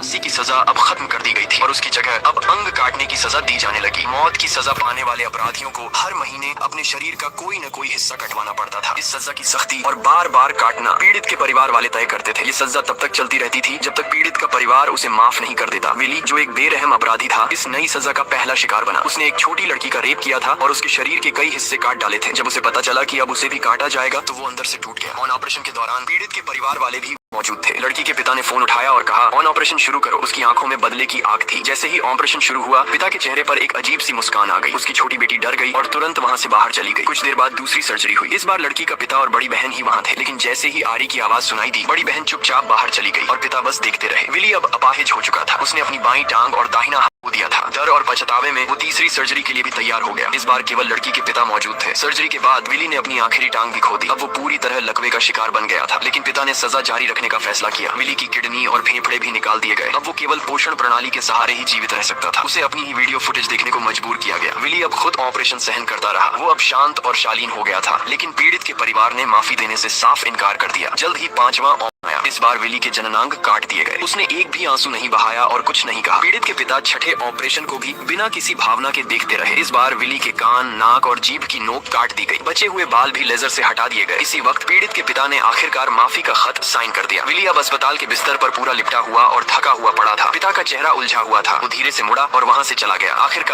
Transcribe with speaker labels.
Speaker 1: फांसी की सजा अब खत्म कर दी गई थी और उसकी जगह अब अंग काटने की सजा दी जाने लगी। मौत की सजा पाने वाले अपराधियों को हर महीने अपने शरीर का कोई न कोई हिस्सा कटवाना पड़ता था। इस सजा की सख्ती और बार बार काटना पीड़ित के परिवार वाले तय करते थे। ये सजा तब तक चलती रहती थी जब तक पीड़ित का परिवार उसे माफ नहीं कर देता। विली, जो एक बेरहम अपराधी था, इस नई सजा का पहला शिकार बना। उसने एक छोटी लड़की का रेप किया था और उसके शरीर के कई हिस्से काट डाले थे। जब उसे पता चला कि अब उसे भी काटा जाएगा तो वो अंदर से टूट गया। ऑन ऑपरेशन के दौरान पीड़ित के परिवार वाले भी मौजूद थे। लड़की के पिता ने फोन उठाया और कहा, ऑन ऑपरेशन शुरू करो। उसकी आंखों में बदले की आग थी। जैसे ही ऑपरेशन शुरू हुआ, पिता के चेहरे पर एक अजीब सी मुस्कान आ गई। उसकी छोटी बेटी डर गई और तुरंत वहां से बाहर चली गई। कुछ देर बाद दूसरी सर्जरी हुई। इस बार लड़की का पिता और बड़ी बहन ही वहां थे, लेकिन जैसे ही आरी की आवाज सुनाई दी, बड़ी बहन चुपचाप बाहर चली गई और पिता बस देखते रहे। विली अब अपाहिज हो चुका था। उसने अपनी बाईं टांग और दाहिना हाथ खो दिया था। डर और पछतावे में वो तीसरी सर्जरी के लिए भी तैयार हो गया। इस बार केवल लड़की के पिता मौजूद थे। सर्जरी के बाद विली ने अपनी आखिरी टांग भी खो दी। अब वो पूरी तरह लकवे का शिकार बन गया था, लेकिन पिता ने सजा जारी रखने का फैसला किया। विली की किडनी और फेफड़े भी निकाल दिए गए। अब वो केवल पोषण प्रणाली के सहारे ही जीवित रह सकता था। उसे अपनी ही वीडियो फुटेज देखने को मजबूर किया गया। विली अब खुद ऑपरेशन सहन करता रहा। वो अब शांत और शालीन हो गया था, लेकिन पीड़ित के परिवार ने माफी देने से साफ इनकार कर दिया। जल्द ही 5वां आया। इस बार विली के जननांग काट दिए गए। उसने एक भी आंसू नहीं बहाया और कुछ नहीं कहा। पीड़ित के पिता छठे ऑपरेशन को भी बिना किसी भावना के देखते रहे। इस बार विली के कान, नाक और जीभ की नोक काट दी गई। बचे हुए बाल भी लेजर से हटा दिए गए। इसी वक्त पीड़ित के पिता ने आखिरकार माफी का खत साइन कर दिया। विली अब अस्पताल के बिस्तर पर पूरा लिपटा हुआ और थका हुआ पड़ा था। पिता का चेहरा उलझा हुआ था। वो धीरे से मुड़ा और वहां से चला गया। आखिरकार